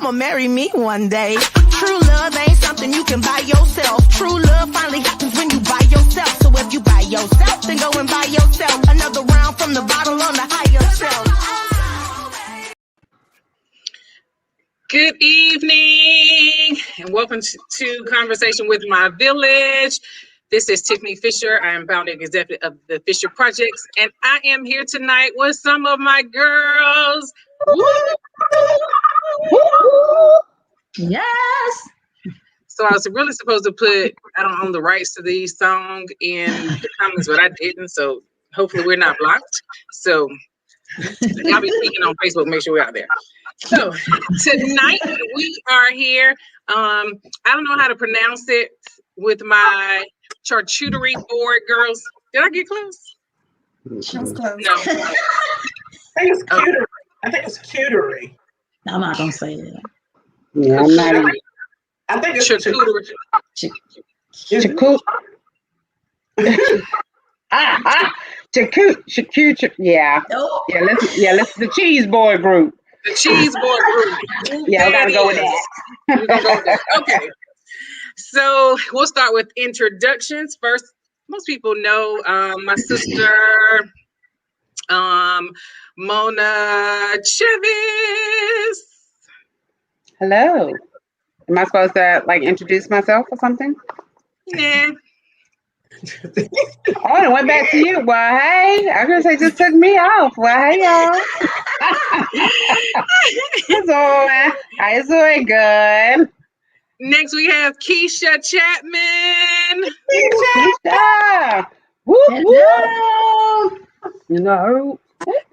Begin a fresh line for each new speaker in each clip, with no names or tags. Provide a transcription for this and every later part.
I'ma marry me one day. True love ain't something you can buy yourself. True love finally happens when you buy yourself. So if you buy yourself, then go and buy yourself another round from the bottle on the higher shelf.
Good evening and welcome to Conversation with My Village. This is Tiffany Fisher. I am founding executive of the Fisher Projects, and I am here tonight with some of my girls.
Yes.
So I was really supposed to put, I don't own the rights to these songs in the comments, but I didn't. So hopefully we're not blocked. So y'all be speaking on Facebook, make sure we're out there. So tonight we are here. I don't know how to pronounce it with my charcuterie board, girls. Did I get close?
She was close.
No.
I think it's cutery. I think it's cutery.
I'm not gonna say that.
Yeah, I'm not even.
I think it's
Charcuterie.
Charcuterie. Yeah.
Oh.
Let's the cheese board group.
The cheese board group.
Yeah, we gotta go with that.
We're gonna go with that. Okay. So we'll start with introductions. First, most people know my sister, Mona Chevis.
Hello. Am I supposed to introduce myself or something?
Yeah.
Oh, it went back to you. Well, hey, I was gonna say just took me off. Well, hey y'all. It's doing good.
Next we have Keisha Chapman.
Keisha. Woo, woo. No.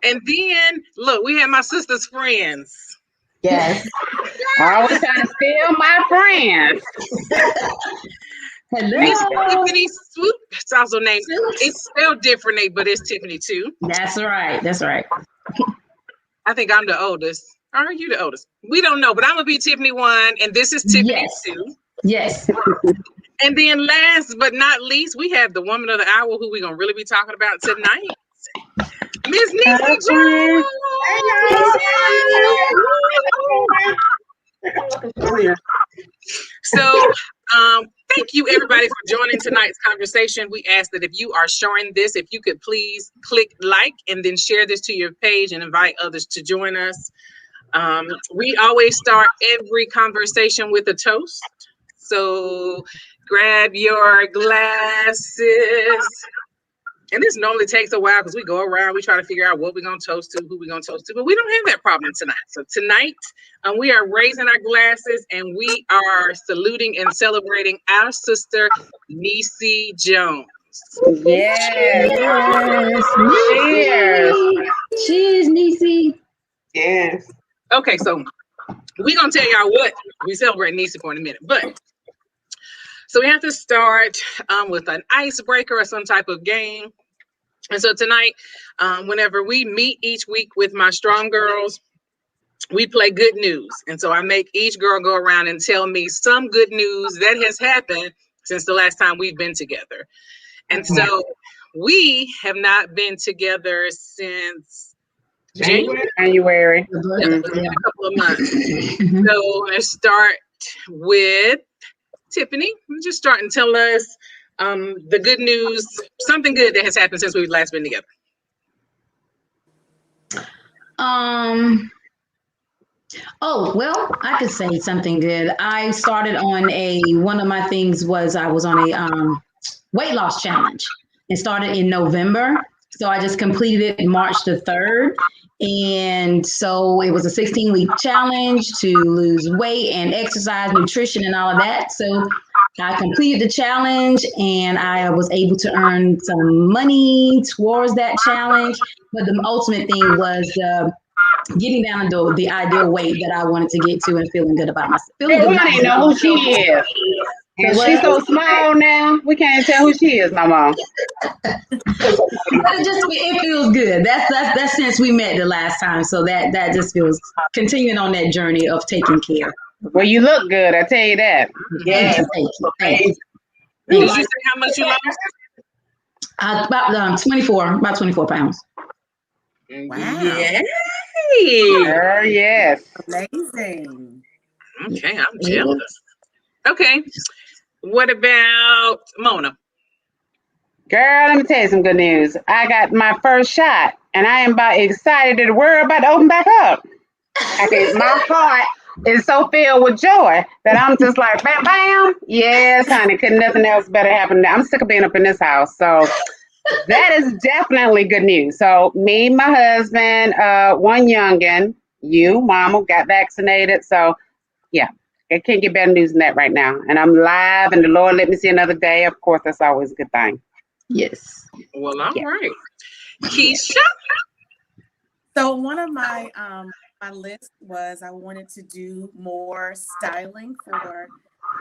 And then look, we have my sister's friends.
Yes.
I always trying to steal my friends.
Hello.
Miss Tiffany Swoop. It's also named. It's spelled differently, but it's Tiffany too.
That's right. That's right.
I think I'm the oldest. Are you the oldest? We don't know, but I'm gonna be Tiffany 1, and this is Tiffany 2.
Yes.
And then last but not least, we have the woman of the hour who we're gonna really be talking about tonight. Miss Nisi Jones. So thank you everybody for joining tonight's conversation. We ask that if you are sharing this, if you could please click like and then share this to your page and invite others to join us. We always start every conversation with a toast. So grab your glasses. And this normally takes a while because we go around, we try to figure out what we're going to toast to, who we're going to toast to, but we don't have that problem tonight. So tonight, we are raising our glasses and we are saluting and celebrating our sister, Nisi Jones.
Yes.
Cheers. Cheers, Nisi.
Yes.
Okay, so we're going to tell y'all what we celebrate Nisi for in a minute, but so we have to start with an icebreaker or some type of game. And so tonight, whenever we meet each week with my strong girls, we play good news. And so I make each girl go around and tell me some good news that has happened since the last time we've been together. And so we have not been together since January.
January.
Yeah, a couple of months. So let's start with Tiffany. Just start and tell us the good news, something good that has happened since we've last been together.
Oh, well, I could say something good. I started on one of my things was I was on a weight loss challenge. It started in November. So I just completed it March the 3rd. And so it was a 16-week challenge to lose weight and exercise, nutrition, and all of that. So I completed the challenge and I was able to earn some money towards that challenge. But the ultimate thing was getting down to the ideal weight that I wanted to get to and feeling good about myself.
We don't even know who she is. And she's so small now, we can't tell who she is no more.
But it feels good. That's since we met the last time. So that just feels continuing on that journey of taking care.
Well, you look good, I tell you that.
Yes. Thank you.
Did you say how much you lost?
About 24 pounds.
Wow.
Yay.
Yes.
Amazing.
Okay, I'm jealous. Okay, what about Mona?
Girl, let me tell you some good news. I got my first shot, and I am about excited that the world about to open back up. Okay, my heart is so filled with joy that I'm just like, bam, bam. Yes, honey, could nothing else better happen. I'm sick of being up in this house. So that is definitely good news. So me, my husband, one youngin, you, mama, got vaccinated. So yeah, it can't get better news than that right now. And I'm live, and the Lord let me see another day. Of course, that's always a good thing.
Yes.
Well, all
Yeah.
right. Keisha?
So one of my my list was I wanted to do more styling for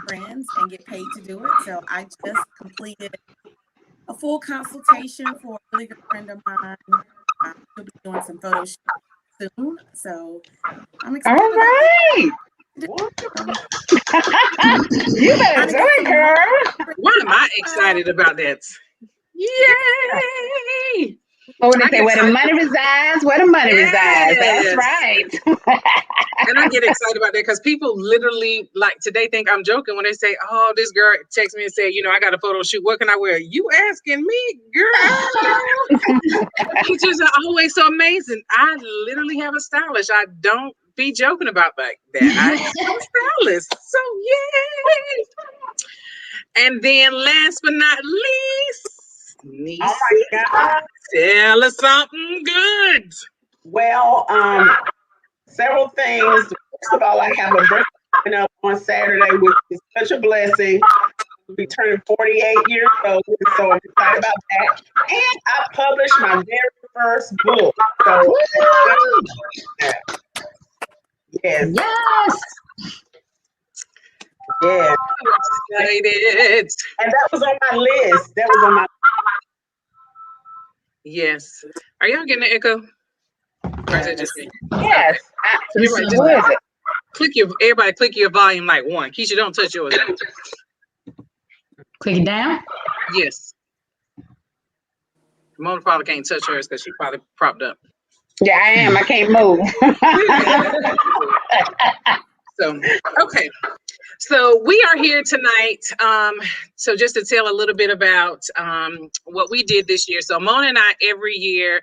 friends and get paid to do it. So I just completed a full consultation for a really good friend of mine. She'll be doing some photo shoots soon. So I'm
All
excited about that.
right. You better do it, girl.
Why am I excited about that? Yay!
Oh, they
I
say
get
where the
excited.
money resides, where the money resides. That's
Yes.
right.
And I get excited about that because people literally like today think I'm joking when they say, "Oh, this girl texts me and say, I got a photo shoot. What can I wear?" You asking me, girl? Teachers are always so amazing. I literally have a stylist. I don't be joking about that. I have a stylist. So yay! And then last but not least, Niecy,
Oh my God.
tell us something good.
Well, several things. First of all, I have a birthday coming up on Saturday, which is such a blessing. I'll be turning 48 years old, so I'm excited about that. And I published my very first book. So yes,
Yes.
yeah.
Excited.
And that was on my list. That was on my
Yes. Are y'all getting an echo? Or is it just me?
Yes.
So everybody just
Who is it?
everybody click your volume like one. Keisha, don't touch yours.
Click it down.
Yes. Mona probably can't touch hers because she probably propped up.
Yeah, I am. I can't move.
So, okay. So we are here tonight. So just to tell a little bit about what we did this year. So Mona and I, every year,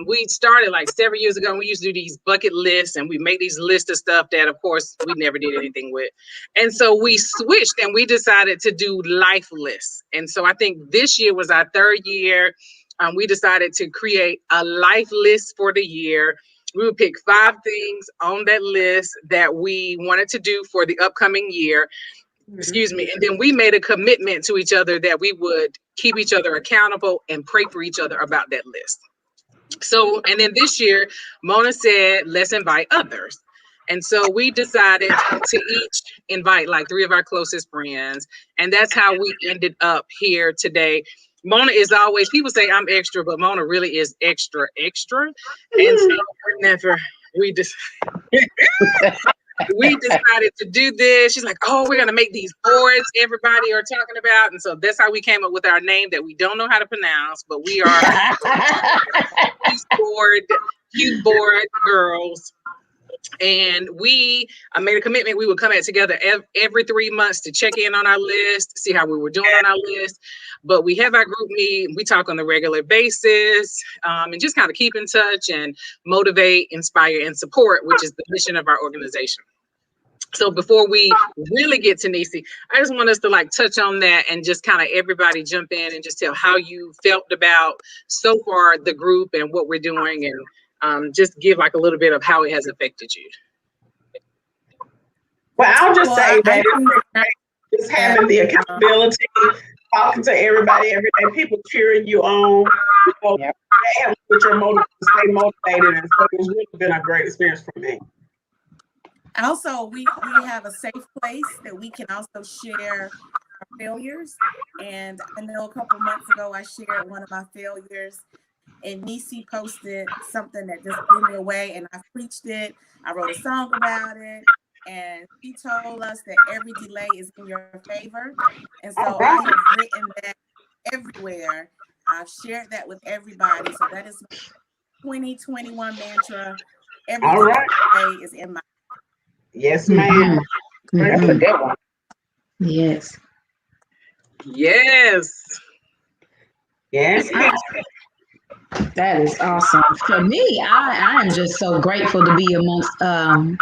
we started like several years ago. And we used to do these bucket lists, and we make these lists of stuff that, of course, we never did anything with. And so we switched, and we decided to do life lists. And so I think this year was our third year. We decided to create a life list for the year. We would pick 5 things on that list that we wanted to do for the upcoming year. Excuse me. And then we made a commitment to each other that we would keep each other accountable and pray for each other about that list. So, and then this year, Mona said, let's invite others. And so we decided to each invite like 3 of our closest friends. And that's how we ended up here today. Mona is always, people say I'm extra, but Mona really is extra, extra. And so whenever we just we decided to do this, she's like, oh, we're gonna make these boards everybody are talking about. And so that's how we came up with our name that we don't know how to pronounce, but we are cute board girls. And we made a commitment we would come back together every 3 months to check in on our list, see how we were doing on our list. But we have our group meet, we talk on a regular basis, and just kind of keep in touch and motivate, inspire, and support, which is the mission of our organization. So before we really get to Niecy, I just want us to like touch on that and just kind of everybody jump in and just tell how you felt about so far the group and what we're doing, and just give like a little bit of how it has affected you.
Well, I'll just say that it's just having the accountability, talking to everybody every day, people cheering you on, that helps with your motive to stay motivated. And so it's really been a great experience for me.
Also, we have a safe place that we can also share our failures. And I know a couple months ago, I shared one of my failures, and Niecy posted something that just blew me away, and I preached it. I wrote a song about it, and she told us that every delay is in your favor. And so I have written that everywhere. I've shared that with everybody. So that is my 2021 mantra. Every delay is in my
Yes, ma'am.
That's a good one.
Yes.
Yes.
Yes, yes.
That is awesome. For me, I am just so grateful to be amongst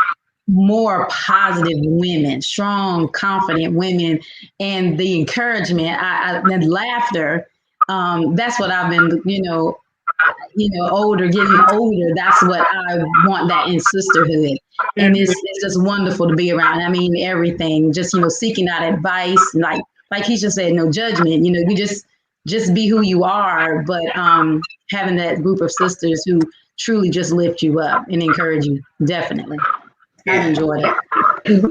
more positive women, strong, confident women, and the encouragement, the laughter. That's what I've been, getting older. That's what I want that in sisterhood. And it's just wonderful to be around. I mean, everything, just, seeking out advice, like he just said, no judgment, you just be who you are, but having that group of sisters who truly just lift you up and encourage you. Definitely. I've enjoyed it.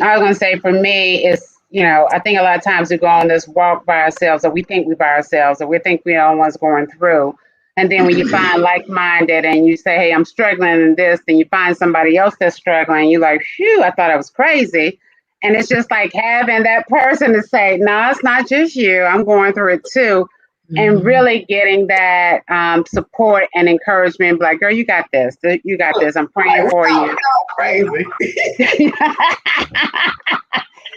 I was going to say for me, it's, I think a lot of times we go on this walk by ourselves, or we think we're by ourselves, or we think we're the only ones going through. And then when you find like-minded and you say, hey, I'm struggling in this, then you find somebody else that's struggling, you're like, phew, I thought I was crazy. And it's just like having that person to say, no, it's not just you. I'm going through it too. And really getting that support and encouragement, like, girl, you got this. You got this. I'm praying for you.
Crazy.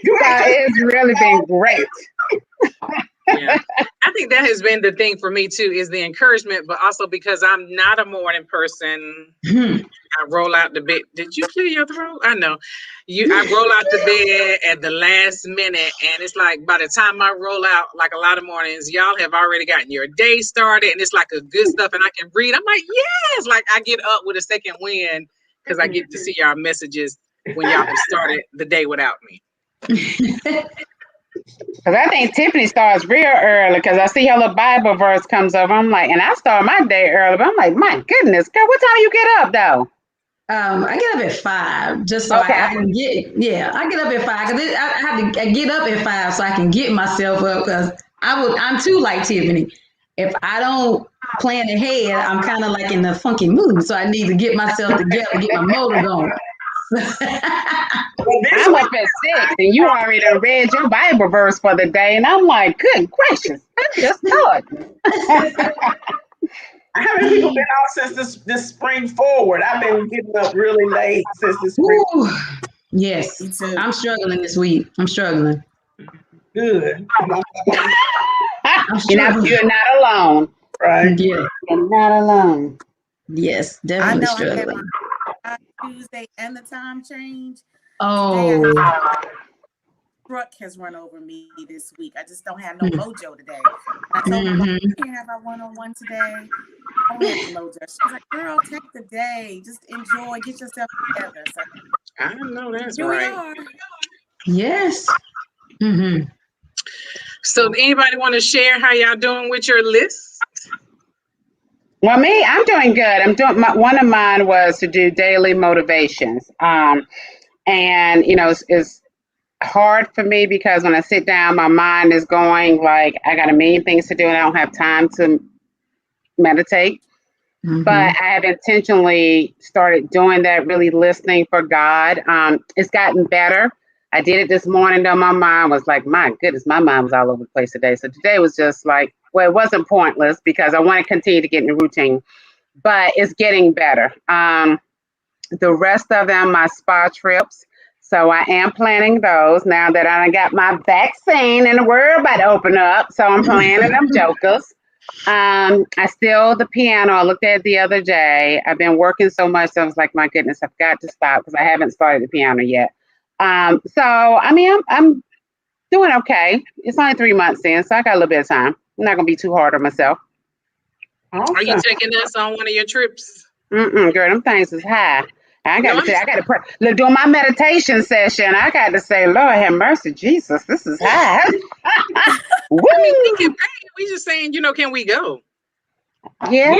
It's really been great.
Yeah. I think that has been the thing for me too, is the encouragement, but also because I'm not a morning person. I roll out the bed. Did you clear your throat? I know. I roll out the bed at the last minute, and it's like by the time I roll out, like a lot of mornings, y'all have already gotten your day started, and it's like a good stuff, and I can read. I'm like, yes, like I get up with a second wind because I get to see y'all messages when y'all have started the day without me.
Because I think Tiffany starts real early because I see her little Bible verse comes over. I'm like, and I start my day early, but I'm like, my goodness, girl, what time you get up though?
I get up at 5 just so
Okay.
I can I get up at 5 because I have to get up at 5 so I can get myself up because I'm too like Tiffany. If I don't plan ahead, I'm kind of like in the funky mood. So I need to get myself together, get my motor going.
I'm up at 6 and you already read your Bible verse for the day. And I'm like, good gracious, I just thought.
How many people been out since this spring forward? I've been getting up really late since this spring.
Ooh, yes, I'm struggling this week. I'm struggling.
Good.
You're not alone.
Right.
Yeah.
You're not alone.
Yes, definitely
I
struggling.
I Tuesday and the time change.
Oh.
Truck has run over me this week. I just don't have no mojo today. I told her, you can't have our one-on-one today. I don't have the mojo. She's like, girl, take the day. Just enjoy. Get yourself together. So,
I know that's
here
right.
we are.
Yes. Mm-hmm.
So anybody want to share how y'all doing with your list?
Well, me, I'm doing good. I'm doing one of mine was to do daily motivations. And it's hard for me because when I sit down, my mind is going like I got a million things to do and I don't have time to meditate.
Mm-hmm.
But I have intentionally started doing that, really listening for God. It's gotten better. I did it this morning, though my mind was like, my goodness, my mind was all over the place today. So today was just like, well, it wasn't pointless because I want to continue to get in the routine, but it's getting better. The rest of them, my spa trips. So I am planning those now that I got my vaccine and the world about to open up. So I'm planning them jokers. I still the piano. I looked at it the other day. I've been working so much. So I was like, my goodness, I've got to stop because I haven't started the piano yet. So I mean, I'm doing okay. It's only 3 months in, so I got a little bit of time. I'm not gonna be too hard on myself.
Awesome.
Are you taking us on one of your trips?
Girl, them things is high. I got to pray. Look, doing my meditation session, I got to say, Lord have mercy, Jesus, this is high.
I mean, we can pay. We just saying, can we go?
Yeah.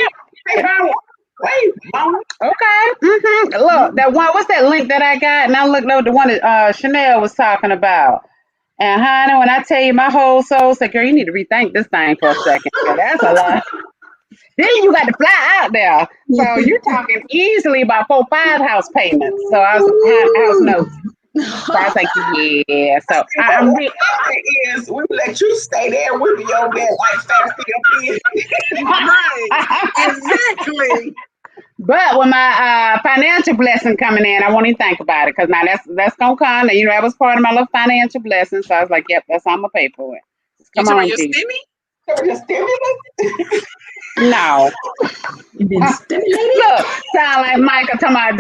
Wait, Mama.
Okay. Look, that one. What's that link that I got? And I looked up the one that Chanel was talking about. And honey, when I tell you my whole soul said, girl, you need to rethink this thing for a second. Girl, that's a lot. Then you got to fly out there. So you're talking easily about 4-5 house payments. So I was house notes. So I was like, yeah. So I'm
is we let you stay there. We'll be over there like fast.
Right. Exactly.
But when my financial blessing coming in, I won't even think about it because now that's gonna come. And, that was part of my little financial blessing. So I was like, "Yep, that's how I'm gonna pay for it."
You
Come
talking about
on,
your
Jesus.
stimmy?
So your stimulus?
No,
You've been stimulated.
look, sound like Michael talking about.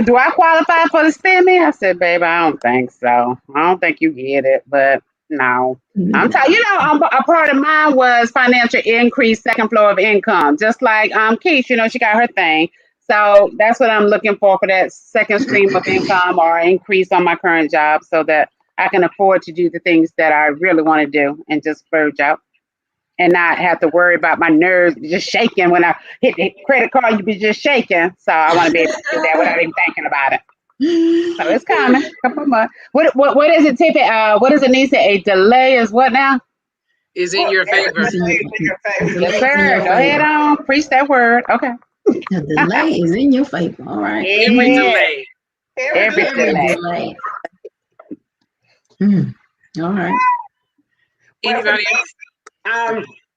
Do I qualify for the stimmy? I said, "Babe, I don't think so. I don't think you get it." But no, I'm telling a part of mine was financial increase, second floor of income, just like Keith. She got her thing. So that's what I'm looking for that second stream of income or increase on my current job, so that I can afford to do the things that I really want to do and just splurge out and not have to worry about my nerves just shaking when I hit the credit card. You be just shaking. So I want to be able to do that without even thinking about it. So it's coming. Couple months. What is it, Tiffany? What is it, Nisa? A delay is what now?
Is in your favor.
It's in your favor.
Yes, sir. Go ahead on. Preach that word. Okay.
The delay is in your favor. All right.
Every delay.
Every delay.
All right.
Anybody else?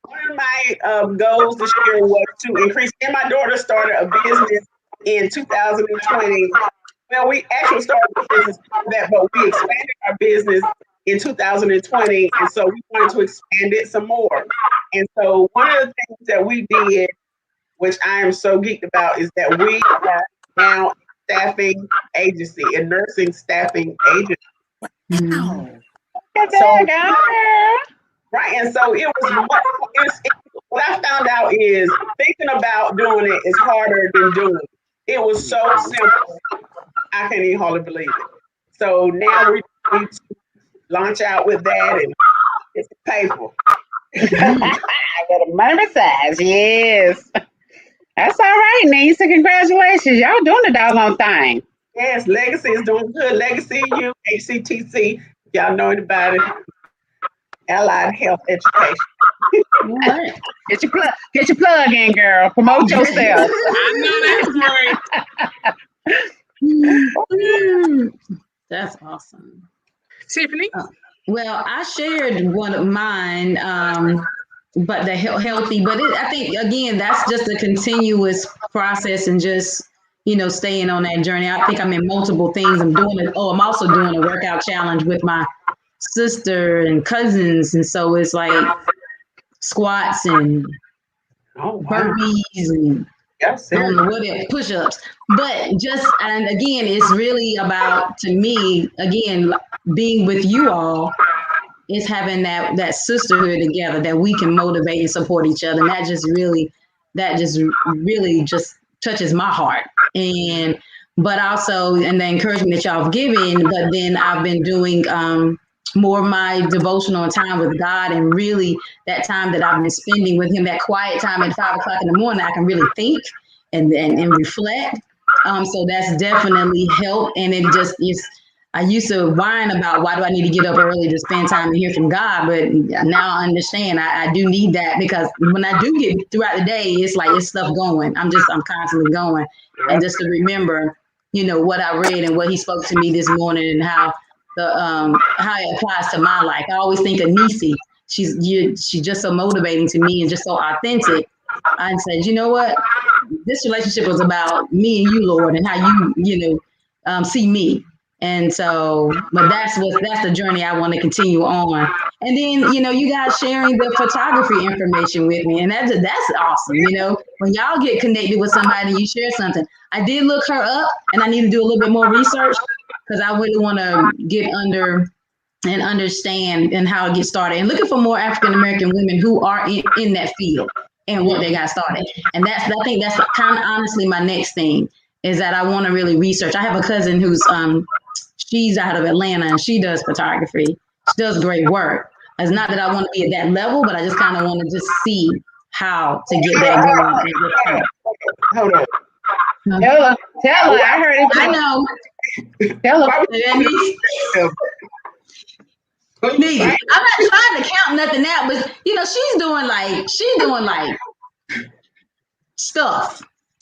One of my goals this year was to increase, and my daughter started a business in 2020. Well, we actually started a business before that, but we expanded our business in 2020, and so we wanted to expand it some more. And so one of the things that we did, which I am so geeked about, is that we are now a staffing agency, a nursing staffing agency.
Mm.
So, right, and so it was what I found out is thinking about doing it is harder than doing it. It was so simple, I can't even hardly believe it. So now we need to launch out with that, and it's painful.
I got a money size, yes. That's all right, Nisa. Congratulations. Y'all doing the doggone thing.
Yes, Legacy is doing good. Legacy U, HCTC, y'all know anybody, Allied Health Education.
All right.
Get your plug in, girl. Promote yourself.
I know that's right.
That's awesome.
Tiffany?
Well, I shared one of mine, but the healthy, but I think, again, that's just a continuous process and just, staying on that journey. I think I'm in multiple things. I'm also doing a workout challenge with my sister and cousins. And so it's like squats and burpees and push-ups. But and again, it's really about, to me, again, being with you all, is having that sisterhood together that we can motivate and support each other. And that just really just touches my heart. But also, and the encouragement that y'all have given, but then I've been doing more of my devotional time with God, and really that time that I've been spending with him, that quiet time at 5 o'clock in the morning, I can really think and reflect. So that's definitely helped. And it just is, I used to whine about why do I need to get up early to spend time and hear from God, but now I understand I do need that, because when I do get throughout the day, it's like it's stuff going. I'm constantly going, and just to remember, what I read and what he spoke to me this morning, and how it applies to my life. I always think of Nisi. She's just so motivating to me and just so authentic. I said, you know what? This relationship was about me and you, Lord, and how you see me. And so, but that's the journey I want to continue on. And then, you guys sharing the photography information with me, and that's awesome. When y'all get connected with somebody, you share something. I did look her up, and I need to do a little bit more research, because I really want to get under and understand and how to get started, and looking for more African American women who are in that field and what they got started. And I think that's kind of honestly my next thing, is that I want to really research. I have a cousin who's she's out of Atlanta, and she does photography. She does great work. It's not that I want to be at that level, but I just kind of want to just see how to get that going.
Hold on.
Tell her. I heard it.
I know.
Tell her.
Nigga, I'm not trying to count nothing out, but she's doing like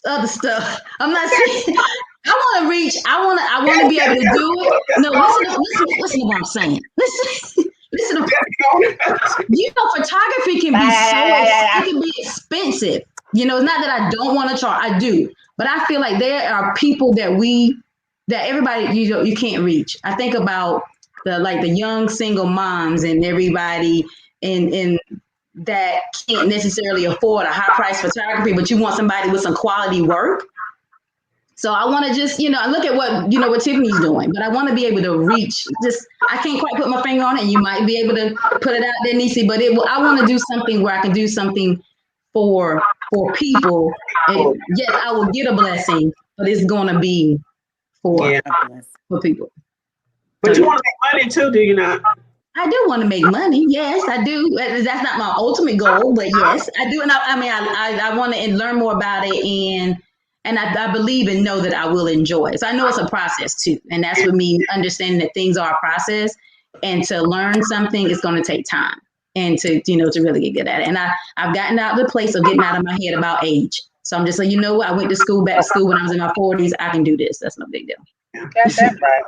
other stuff. I'm not saying I want to reach. I want to be able to do it. No, listen to what I'm saying. Listen to photography can be it can be expensive. It's not that I don't want to charge. I do. But I feel like there are people that everybody you can't reach. I think about the young single moms and everybody in that can't necessarily afford a high price photography, but you want somebody with some quality work. So I want to just, look at what Tiffany's doing, but I want to be able to reach. I can't quite put my finger on it. You might be able to put it out there, Nisi, but I want to do something where I can do something for people. And yes, I will get a blessing, but it's going to be for people.
But you want to make money too, do you not?
I do want to make money. Yes, I do. That's not my ultimate goal, but yes, I do. And I want to learn more about it, and I believe and know that I will enjoy it. So I know it's a process too, and that's what me understanding that things are a process, and to learn something is going to take time, and to really get good at it. And I've gotten out of the place of getting out of my head about age. So I'm just like, I went to back to school when I was in my 40s. I can do this. That's no big deal.
That's right.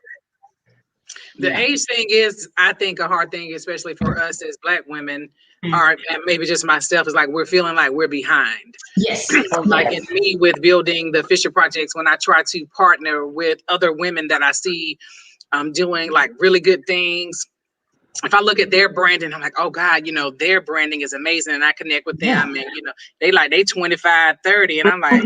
The age thing is, I think, a hard thing, especially for us as Black women, or and maybe just myself, is like we're feeling like we're behind.
Yes.
So like in me with building the Fisher Projects, when I try to partner with other women that I see doing like really good things, if I look at their branding, I'm like, oh God, their branding is amazing. And I connect with them and, they 25, 30. And I'm like,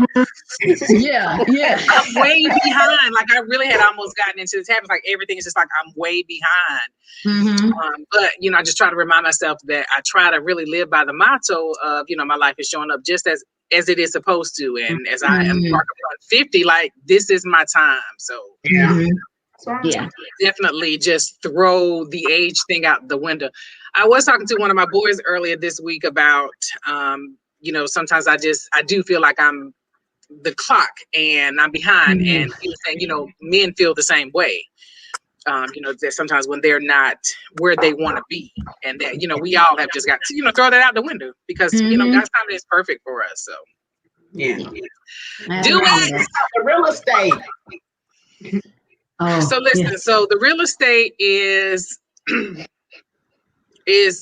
yeah.
I'm way behind. Like I really had almost gotten into this habit. Like everything is just like, I'm way behind.
Mm-hmm.
But, I just try to remind myself that I try to really live by the motto of, my life is showing up just as it is supposed to. And as I am upon 50, like this is my time. So
yeah,
definitely just throw the age thing out the window. I was talking to one of my boys earlier this week about, sometimes I do feel like I'm the clock and I'm behind. And he was saying, men feel the same way. That sometimes when they're not where they want to be, and that, we all have just got to, throw that out the window because, God's timing is perfect for us. So
Yeah.
do it.
The real estate.
So listen, so the real estate is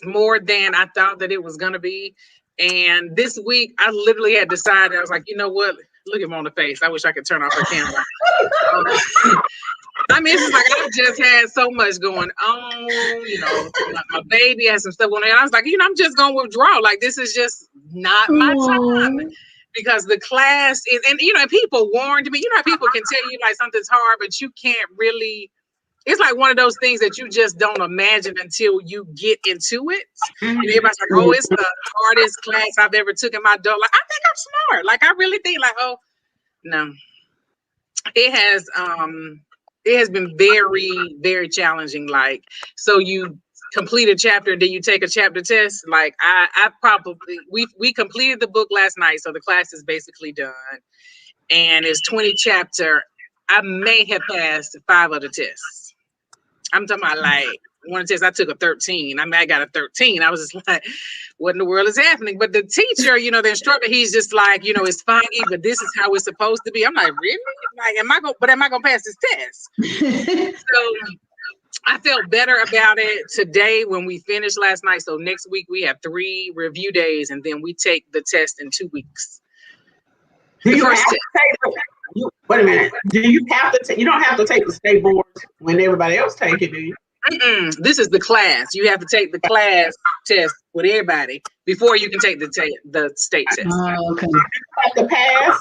more than I thought that it was going to be. And this week I literally had decided, I was like, you know what? Look at him on the face. I wish I could turn off her camera. It's just like I just had so much going on, my baby had some stuff going on. And I was like, I'm just going to withdraw. Like, this is just not my time. Because the class is, and people warned me, how people can tell you like something's hard, but you can't really, it's like one of those things that you just don't imagine until you get into it. And everybody's like, oh, it's the hardest class I've ever took in my adult life. I think I'm smart. Like, I really think like, oh, no. It has been very, very challenging. Like, so you complete a chapter and then you take a chapter test. Like we completed the book last night. So the class is basically done and it's 20 chapter. I may have passed 5 of the tests. I'm talking about like one test I took a 13. I got a 13. I was just like, what in the world is happening? But the teacher, the instructor, he's just like, it's foggy, but this is how it's supposed to be. I'm like, really? Like, am I going to pass this test? So I felt better about it today when we finished last night. So next week we have 3 review days and then we take the test in 2 weeks.
Wait a minute. Do you have to? You don't have to take the state board when everybody else take it, do you?
This is the class. You have to take the class test with everybody before you can take the state test.
Oh, okay.
You have to pass.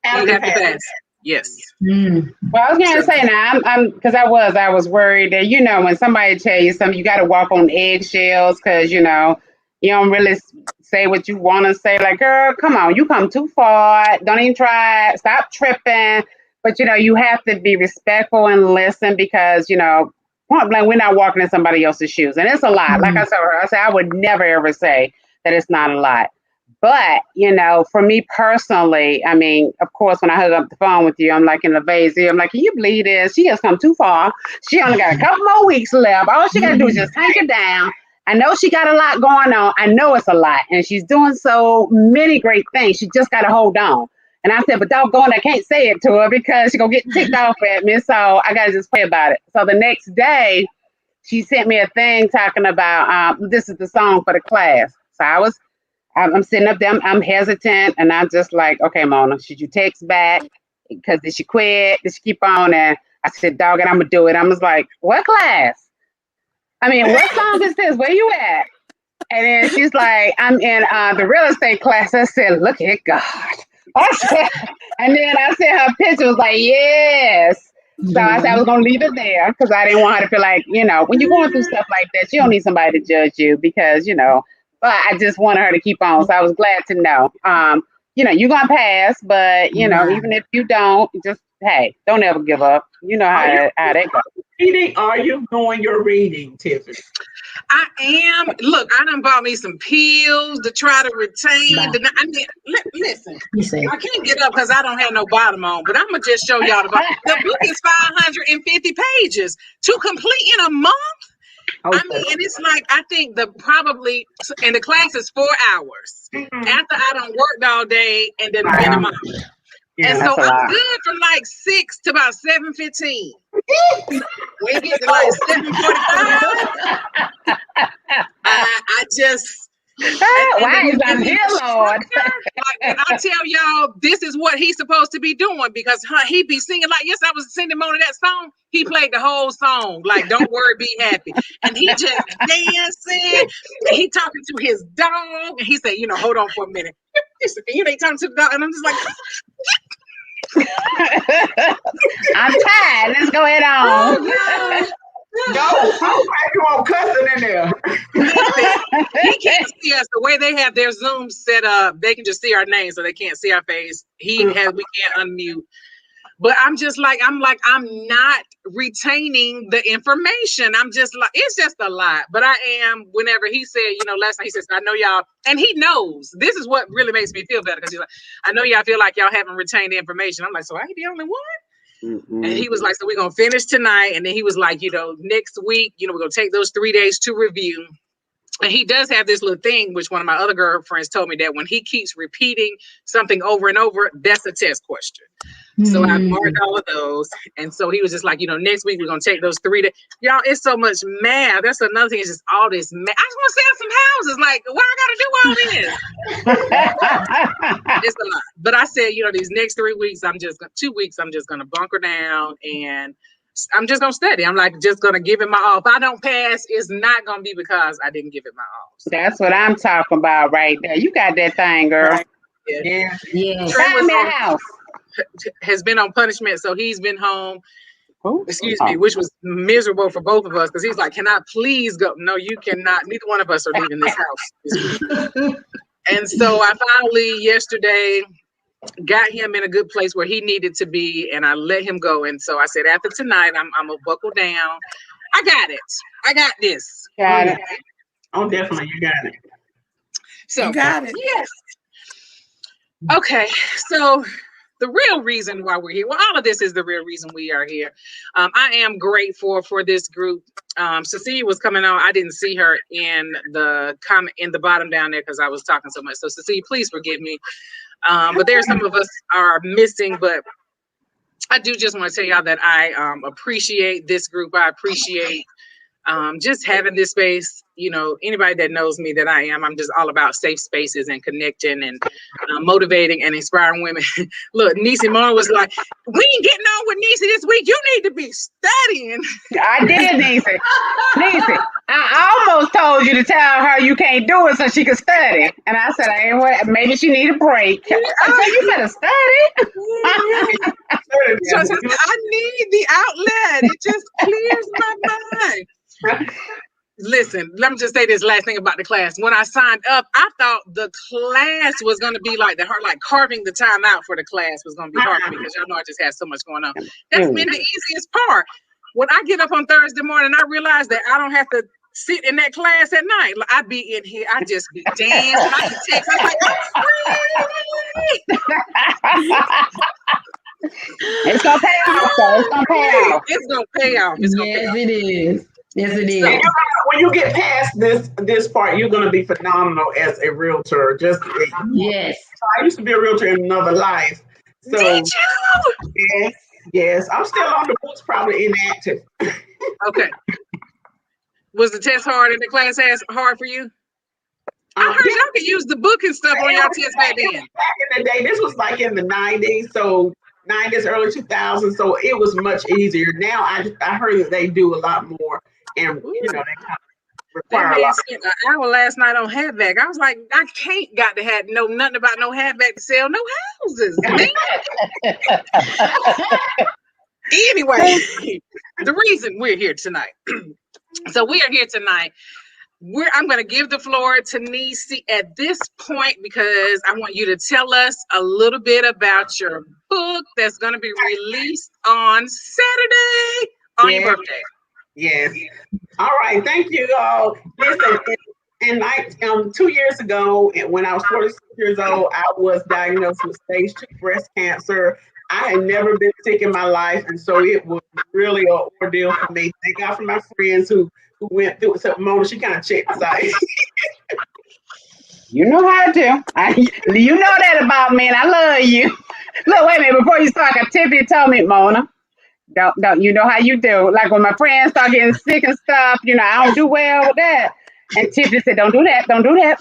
You have to pass. Yes.
Well, I was gonna say now, I'm because I was worried that when somebody tell you something, you got to walk on eggshells because you don't really say what you want to say. Like, girl, come on, you come too far. Don't even try. Stop tripping. But you have to be respectful and listen because point blank, we're not walking in somebody else's shoes, and it's a lot. Like I said, I would never ever say that it's not a lot. But, for me personally, of course, when I hung up the phone with you, I'm like in the vase here. I'm like, can you believe this? She has come too far. She only got a couple more weeks left. All she got to do is just tank it down. I know she got a lot going on. I know it's a lot. And she's doing so many great things. She just got to hold on. And I said, but doggone, I can't say it to her because she's going to get ticked off at me. So I got to just pray about it. So the next day, she sent me a thing talking about this is the song for the class. So I'm sitting up there, I'm hesitant, and I'm just like, okay, Mona, should you text back? because did she quit? Did she keep on? And I said, dog it, I'm gonna do it. I was like, what class? I mean, what song is this? Where you at? And then she's like, I'm in the real estate class. I said, look at God. And then I said her picture was like, yes. So I said I was going to leave it there because I didn't want her to feel like, when you're going through stuff like that, you don't need somebody to judge you because, but I just wanted her to keep on. So I was glad to know, you're going to pass, but, even if you don't, just, hey, don't ever give up. You know how that goes.
Reading? Are you doing your reading, Tiffany?
I am. Look, I done bought me some pills to try to retain. Listen, I can't get up because I don't have no bottom on, but I'm going to just show y'all the bottom. The book is 550 pages to complete in a month. Okay. I mean, and it's like, I think and the class is 4 hours. After I done worked all day and then been a month. Yeah, and so I'm good from like 6 to about 7:15. We get to like 7:45. I just
why is that here, Lord?
And I tell y'all, this is what he's supposed to be doing because he be singing like, yes, I was sending Mona that song. He played the whole song, like "Don't Worry, Be Happy," and he just dancing. And he talking to his dog, and he said, hold on for a minute. You ain't talking to the dog, and I'm just like.
I'm tired. Let's go ahead on.
No, you on cussing in there.
He can't see us the way they have their Zoom set up. They can just see our names, so they can't see our face. We can't unmute. But I'm not retaining the information. I'm just like, it's just a lot. But I am, whenever he said, last night he says, I know y'all, and he knows. This is what really makes me feel better because he's like, I know y'all feel like y'all haven't retained the information. I'm like, so I ain't the only one? Mm-hmm. And he was like, so we're going to finish tonight. And then he was like, next week, we're going to take those 3 days to review. And he does have this little thing, which one of my other girlfriends told me that when he keeps repeating something over and over, that's a test question. So I marked all of those. And so he was just like, next week we're going to take those 3 days. Y'all, it's so much math. That's another thing. It's just all this math. I just want to sell some houses. Like, why I got to do all this? It's a lot. But I said, these next 3 weeks, 2 weeks, I'm just going to bunker down and I'm just going to study. I'm like, just going to give it my all. If I don't pass, it's not going to be because I didn't give it my all. So
that's what I'm talking about right there. You got that thing, girl.
Right. Yeah.
Find me a house.
Has been on punishment, so he's been home. Excuse me, which was miserable for both of us because he's like, "Can I please go?" No, you cannot. Neither one of us are leaving this house. And so I finally yesterday got him in a good place where he needed to be, and I let him go. And so I said, after tonight, I'm gonna buckle down. I got it. I got this.
Got it.
Oh, definitely, you got it.
So
you got it.
Yes. Okay, so. The real reason why we're here, well, all of this is the real reason we are here. I am grateful for this group. Cecilia was coming on. I didn't see her in the comment in the bottom down there because I was talking so much. So Cecilia, please forgive me. But there's some of us are missing, but I do just want to tell y'all that I appreciate this group. I appreciate just having this space. Anybody that knows me that I'm just all about safe spaces and connecting and motivating and inspiring women. Look, Niecy Moore was like, we ain't getting on with Niecy this week. You need to be studying.
I did, Niecy. Niecy, I almost told you to tell her you can't do it so she can study. And I said, maybe she need a break. I said, you better study.
So I need the outlet. It just clears my mind. Listen, let me just say this last thing about the class. When I signed up, I thought the class was going to be like carving the time out for the class was going to be hard for me because y'all know I just had so much going on. That's been the easiest part. When I get up on Thursday morning, I realize that I don't have to sit in that class at night. Like, I be in here, I just be dancing. I can text. I'm like,
it's gonna pay off. So it's gonna pay off.
It's gonna pay off. It's gonna pay off.
It is. Yes, it is.
When you get past this part, you're going to be phenomenal as a realtor.
Yes.
I used to be a realtor in another life. So,
did you?
Yes. I'm still on the books, probably inactive.
Okay. Was the test hard and the class hard for you? I heard y'all could use the book and stuff on y'all test back then.
Back in the day, this was like in the 90s. So 90s, early 2000s, so it was much easier. Now I heard that they do a lot more, and they kind of
That
require a
man
lot.
spent an hour last night on halfback. I was like, I can't got to know nothing about no halfback to sell no houses, man. Anyway, the reason we're here tonight. So we are here tonight. I'm going to give the floor to Nisi at this point because I want you to tell us a little bit about your book that's going to be released on Saturday on your birthday.
Yes. All right. Thank you all. Listen, in 2 years ago, when I was 46 years old, I was diagnosed with stage 2 breast cancer. I had never been sick in my life, and so it was really an ordeal for me. Thank God for my friends who went through it. So Mona, she kind of checked the site.
You know how I do. You know that about me, and I love you. Look, wait a minute. Before you start, Tiffany told me, Mona, don't you know how you do? Like when my friends start getting sick and stuff, I don't do well with that. And Tiffany said, don't do that. Don't do that.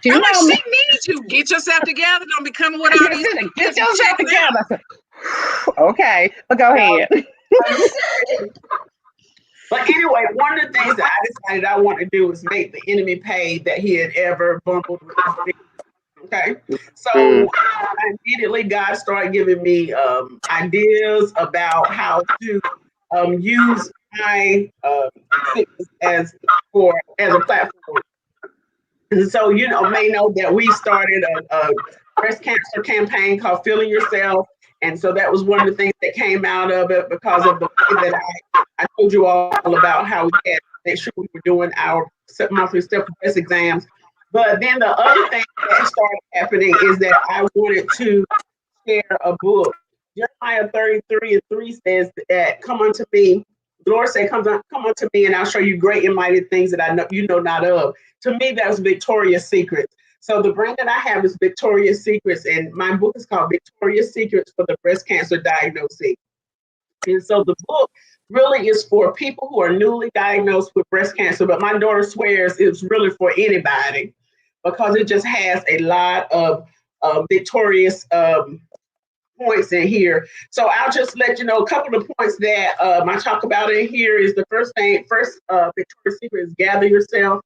She needs you. Get yourself together. Don't be coming with all these.
Get yourself together. Okay, but go ahead.
But anyway, one of the things that I decided I want to do was make the enemy pay that he had ever bumbled with. Okay, so immediately God started giving me ideas about how to use my fitness as a platform. And so, may know that we started a breast cancer campaign called Feeling Yourself. And so that was one of the things that came out of it because of the way that I told you all about how we had to make sure we were doing our monthly self-breast exams. But then the other thing that started happening is that I wanted to share a book. Jeremiah 33:3 says that, come unto me. The Lord said, come unto me and I'll show you great and mighty things that I know you know not of. To me, that was Victoria's Secrets. So the brand that I have is Victoria's Secrets, and my book is called Victoria's Secrets for the Breast Cancer Diagnosing. And so the book really is for people who are newly diagnosed with breast cancer, but my daughter swears it's really for anybody because it just has a lot of victorious points in here. So I'll just let you know a couple of points that I talk about in here is the first Victoria's Secret is gather yourself.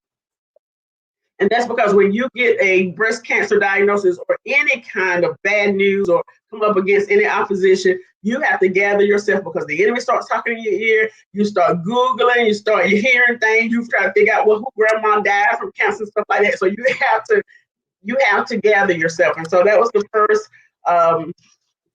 And that's because when you get a breast cancer diagnosis or any kind of bad news or come up against any opposition, you have to gather yourself because the enemy starts talking in your ear. You start Googling, you're hearing things, you try to figure out who grandma died from cancer and stuff like that. So you have to gather yourself. And so that was the first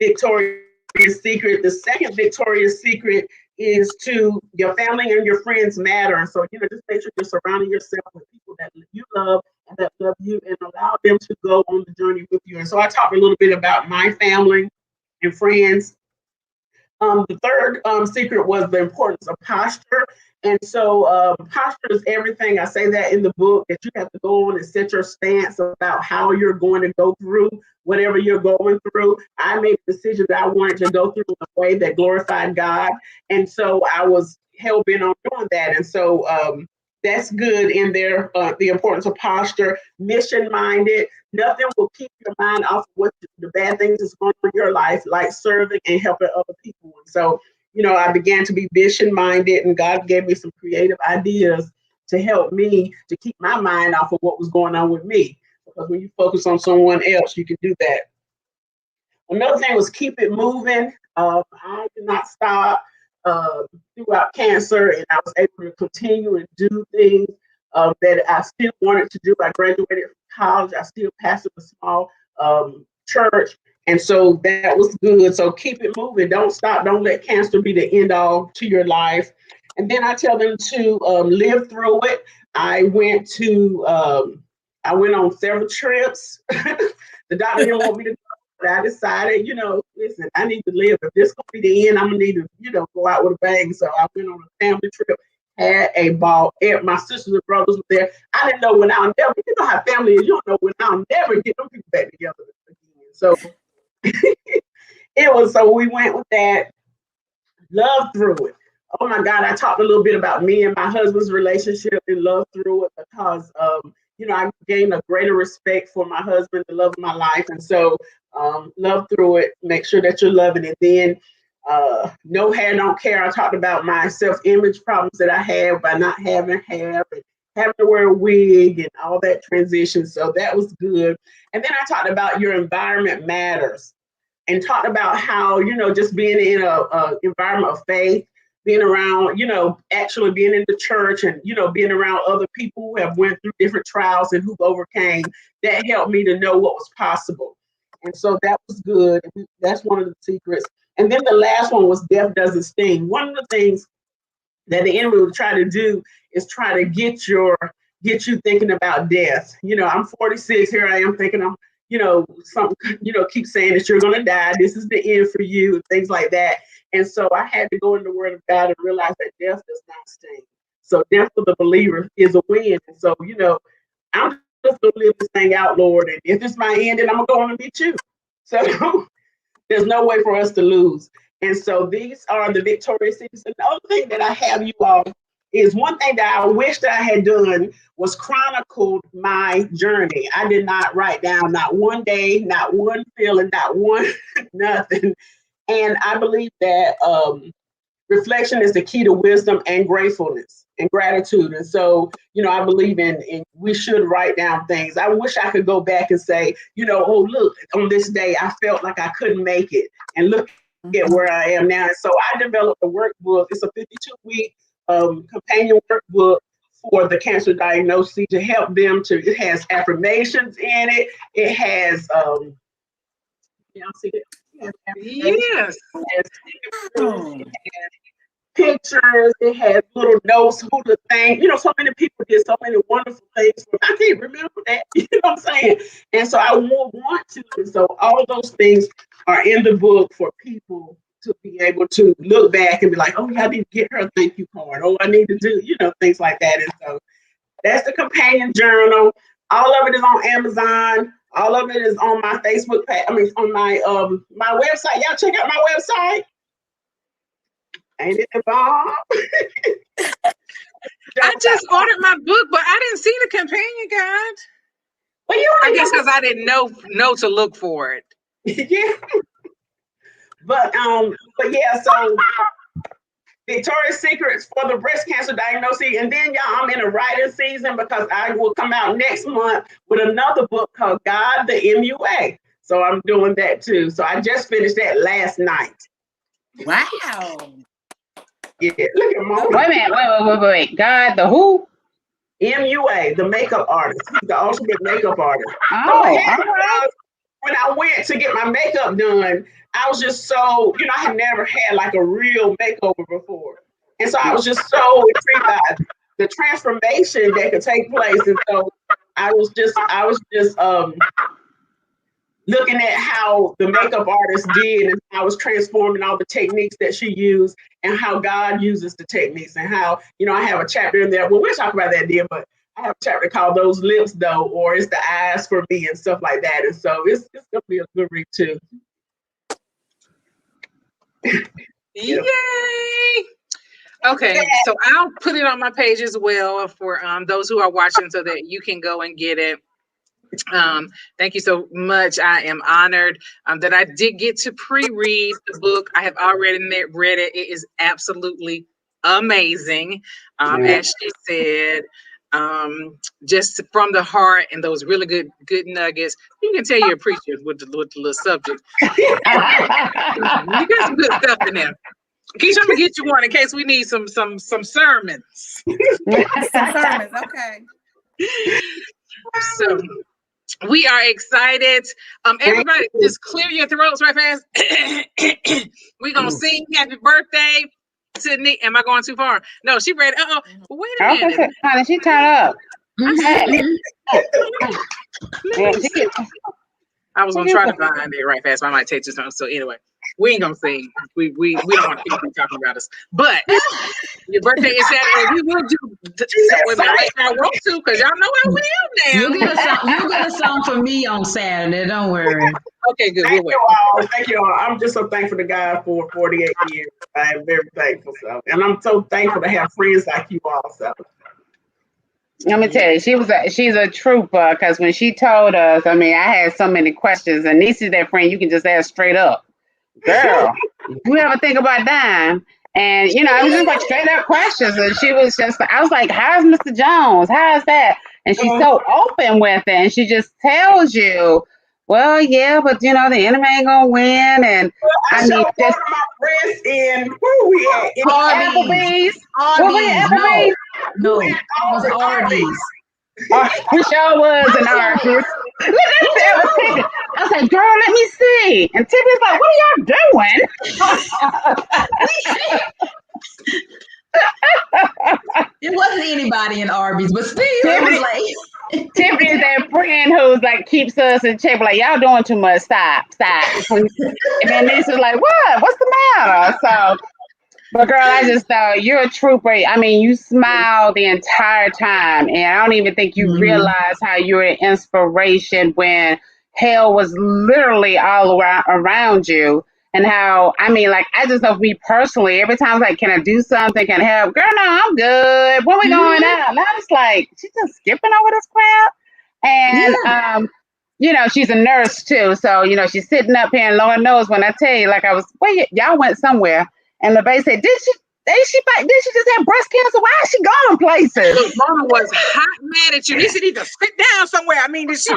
Victoria's Secret. The second Victoria's Secret is to your family and your friends matter. And so, just make sure you're surrounding yourself with people that you love and that love you and allow them to go on the journey with you. And so I talked a little bit about my family and friends. The third secret was the importance of posture. And so posture is everything. I say that in the book, that you have to go on and set your stance about how you're going to go through whatever you're going through. I made a decision that I wanted to go through in a way that glorified God. And so I was hell-bent on doing that. And so that's good in there, the importance of posture, mission-minded. Nothing will keep your mind off of what the bad things that's going on in your life, like serving and helping other people. And so, I began to be mission-minded, and God gave me some creative ideas to help me to keep my mind off of what was going on with me. Because when you focus on someone else, you can do that. Another thing was keep it moving. I did not stop throughout cancer, and I was able to continue and do things that I still wanted to do. I graduated from college. I still pastored a small church. And so that was good. So keep it moving. Don't stop. Don't let cancer be the end all to your life. And then I tell them to live through it. I went on several trips. The doctor didn't want me to go, but I decided, listen, I need to live. If this is going to be the end, I'm going to need to, go out with a bang. So I went on a family trip, had a ball. My sisters and brothers were there. I didn't know when I'll never, you know how family is, you don't know when I'll never get them people back together again. So so we went with that, love through it. Oh my God, I talked a little bit about me and my husband's relationship and love through it because, I gained a greater respect for my husband, the love of my life. And so Love through it. Make sure that you're loving it. Then no hair, don't care. I talked about my self-image problems that I have by not having hair and having to wear a wig and all that transition. So that was good. And then I talked about your environment matters and talked about how, just being in a environment of faith, being around, actually being in the church and, being around other people who have went through different trials and who've overcame, that helped me to know what was possible. And so that was good. That's one of the secrets. And then the last one was death doesn't sting. One of the things that the enemy will try to do is try to get you thinking about death. I'm 46, here I am thinking I'm, keep saying that you're going to die. This is the end for you, things like that. And so I had to go in the word of God and realize that death does not sting. So death for the believer is a win. And so, I'm just going to live this thing out, Lord. And if it's my end, then I'm going to go on and meet you. So there's no way for us to lose. And so these are the victorious secrets. And the other thing that I have you all is one thing that I wish that I had done was chronicled my journey. I did not write down not one day, not one feeling, not one nothing. And I believe that reflection is the key to wisdom and gratefulness and gratitude. And so, I believe in we should write down things. I wish I could go back and say, oh, look, on this day, I felt like I couldn't make it. And look at where I am now. And so I developed a workbook. It's a 52-week companion workbook for the cancer diagnosis to help them it has affirmations in it. It has, y'all see it?
Yes.
It has pictures, it has little notes, who to thank. So many people did so many wonderful things. I can't remember that. You know what I'm saying? And so I want to. And so all of those things are in the book for people to be able to look back and be like, oh, yeah, I need to get her a thank you card. Oh, I need to do, things like that. And so that's the companion journal. All of it is on Amazon. All of it is on my Facebook page. On my my website. Y'all check out my website. Ain't it the bomb?
I just ordered my book, but I didn't see the companion guide.
Well,
I guess because I didn't know to look for it.
Yeah. But yeah, so Victoria's Secrets for the breast cancer diagnosis. And then y'all, I'm in a writing season because I will come out next month with another book called God, the MUA. So I'm doing that too. So I just finished that last night.
Wow.
Yeah, look at Mom.
Wait a minute, wait. God, the who?
MUA, the makeup artist. He's the ultimate makeup artist.
Oh,
when I went to get my makeup done, I was just so, I had never had like a real makeover before. And so I was just so intrigued by the transformation that could take place. And so I was just looking at how the makeup artist did and how I was transforming all the techniques that she used and how God uses the techniques and how, I have a chapter in there. Well, we'll talk about that then, but I have a chapter called Those Lips Though, or It's the Eyes for Me and stuff like that. And so it's going to be a good read too.
Yay! Okay, so I'll put it on my page as well for those who are watching so that you can go and get it. Thank you so much. I am honored that I did get to pre-read the book. I have already read it. It is absolutely amazing. As she said, just from the heart and those really good nuggets. You can tell you're a preacher with the little subject. You got some good stuff in there. Keisha, I'm gonna get you one in case we need some sermons.
Some sermons, okay.
So we are excited. Everybody, just clear your throats right fast. We're gonna sing happy birthday to Nick. Am I going too far? No, she read. Wait a minute.
Honey, she turned up.
I was gonna try to find it right fast, but I might take this time. So anyway, we ain't gonna sing. We don't want people talking about us. But your birthday is Saturday. We will do I want to, because y'all know how we am now.
You'll get a song for me on Saturday. Don't worry.
Okay, good.
Thank you all. I'm just so thankful to God for 48 years. I am very thankful. So, and I'm so thankful to have friends like you all. So.
Let me tell you, she's a trooper because when she told us, I mean, I had so many questions, and Niecy's that friend you can just ask straight up, girl, you ever think about dying? And it was just like straight up questions, and she was just, I was like, how's Mr. Jones? How's that? And she's so open with it, and she just tells you, well, yeah, but the enemy ain't gonna win, and
I
I mean,
showed one
just
of my friends in where we at? In
Applebee's. Were we at
Arby's.
Applebee's?
No, it was Arby's.
We sure was an artist. Look at that. I was like, girl, let me see. And Tiffany's like, what are y'all doing?
It wasn't anybody in Arby's, but still, it was like.
Tiffany's that friend who's like keeps us in check, like, y'all doing too much. Stop. And then Lisa's like, what? What's the matter? So, but girl, I just thought you're a trooper. I mean, you smile the entire time, and I don't even think you realize how you're an inspiration when hell was literally all around you. And how, I mean, like, I just know for me personally, every time I was like, can I do something? Can I help? Girl, no, I'm good. When we going out? And I was like, she's just skipping over this crap. And, she's a nurse too. So, she's sitting up here and Lord knows when I tell you, like y'all went somewhere. And LeBay said, did she just have breast cancer? Why is she going places?
Look, Mama was hot mad at you. She need to sit down somewhere. I mean, did she?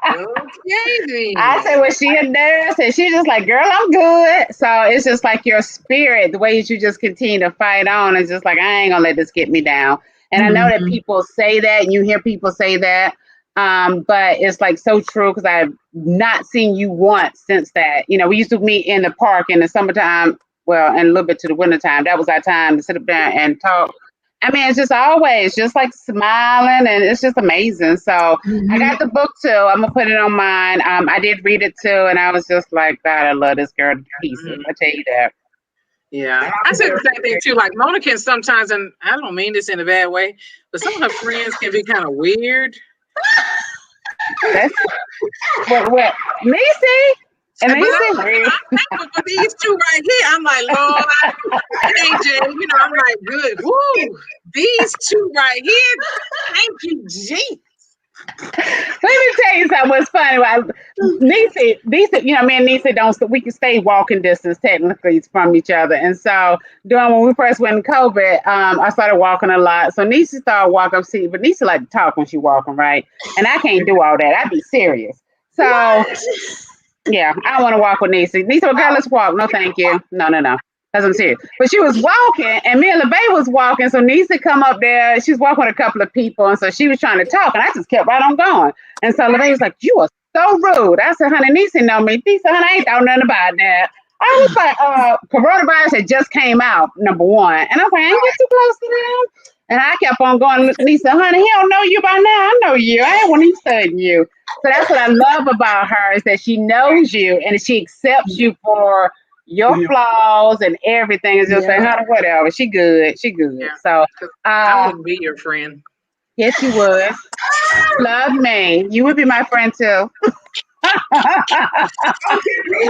Okay.
I said, was she a nurse? And she's just like, girl, I'm good. So it's just like your spirit, the way you just continue to fight on. It's just like, I ain't gonna let this get me down. And I know that people say that, and you hear people say that. But it's like so true because I've not seen you once since that. We used to meet in the park in the summertime. Well, and a little bit to the wintertime. That was our time to sit up there and talk. I mean, it's just always just like smiling, and it's just amazing. So I got the book too. I'm gonna put it on mine. I did read it too, and I was just like, God, I love this girl to pieces. I tell you that.
Yeah, I said the same thing too. Like Mona can sometimes, and I don't mean this in a bad way, but some of her friends can be kind of weird.
That's what Macy. And
I'm thankful for these two right here. I'm like, Lord, AJ, I'm like, good. Woo, these two right here. Thank you, G.
Let me tell you something. What's funny? Niecy, me and Niecy we can stay walking distance technically from each other. And so when we first went in COVID, I started walking a lot. So Niecy started walking, but Niecy like to talk when she walking, right? And I can't do all that. I'd be serious. So. Yeah, I don't want to walk with Niecy. Niecy, well, girl, let's walk. No, thank you. No. That's what I'm serious. But she was walking, and me and LeBay was walking. So Niecy come up there. She was walking with a couple of people, and so she was trying to talk, and I just kept right on going. And so LeBay was like, "You are so rude." I said, "Honey, Niecy know me." Niecy, honey, I ain't thought nothing about that. I was like, coronavirus had just came out, number one, and I was like, I ain't get too close to them. And I kept on going. Niecy, honey, he don't know you by now. I know you. I ain't want to studying you. So that's what I love about her is that she knows you and she accepts you for your flaws and everything. It's just like, honey, whatever. She good. Yeah. So
I wouldn't be your friend.
Yes, you would. Love me. You would be my friend too.
I'm thinking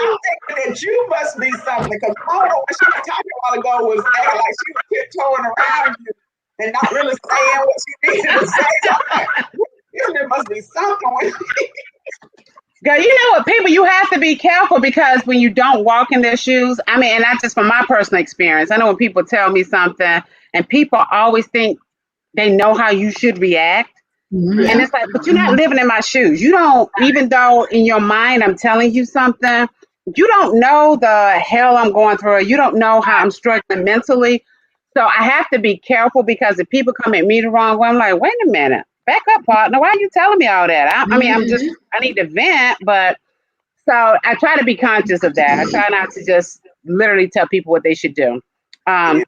that you must be something because Mona, when she was talking a while ago, was acting like she was tiptoeing around you and not really saying what she needed to say. There must be something with you.
Girl, you know what, people, you have to be careful because when you don't walk in their shoes, I mean, and not just from my personal experience. I know when people tell me something and people always think they know how you should react. Mm-hmm. And it's like, but you're not living in my shoes. You don't, even though in your mind I'm telling you something, you don't know the hell I'm going through. You don't know how I'm struggling mentally. So I have to be careful because if people come at me the wrong way, I'm like, wait a minute, back up, partner. Why are you telling me all that? I mean, I need to vent, but so I try to be conscious of that. I try not to just literally tell people what they should do. I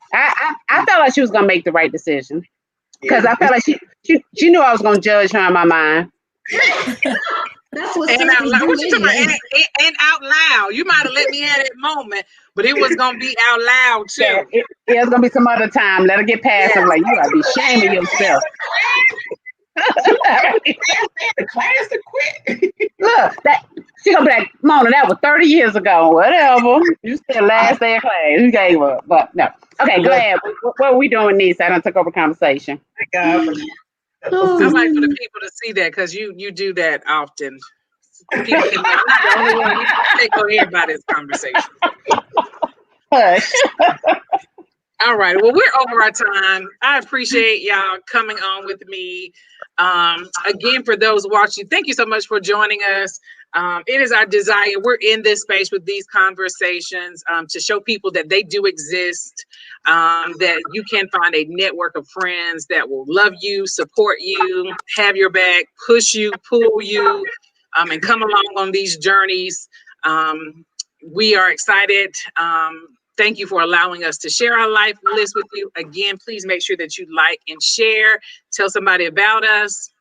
felt like she was going to make the right decision because I felt like she knew I was going to judge her in my mind.
That's what
and out loud. What you talking about? And out loud. You might have let me have that moment, but it was gonna be out loud too.
Yeah, it's gonna be some other time. Let her get past. I'm like, you gotta be ashamed of yourself.
The class to quit.
Look, she gonna be like, Mona, that was 30 years ago. Whatever. You still last day of class. You gave up, but no. Okay, go ahead. What are we doing, Niece? I done took over conversation.
Thank God.
Oh,
I like for the people to see that because you do that often. People can know the only one you take on here about this conversation.
Hush.
All right. Well, we're over our time. I appreciate y'all coming on with me. Again, for those watching, thank you so much for joining us. It is our desire. We're in this space with these conversations to show people that they do exist, that you can find a network of friends that will love you, support you, have your back, push you, pull you, and come along on these journeys. We are excited. Thank you for allowing us to share our life list with you. Again, please make sure that you like and share. Tell somebody about us.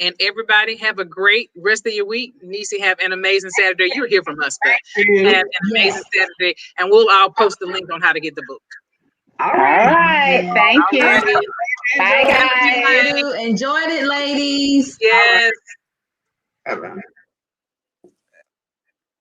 And everybody have a great rest of your week. Nisi, have an amazing Saturday. You'll hear from us, but have an amazing Saturday. And we'll all post the link on how to get the book.
All
All
right.
right. Thank you.
All right.
Bye, guys.
enjoyed it, ladies.
Yes.
Bye-bye.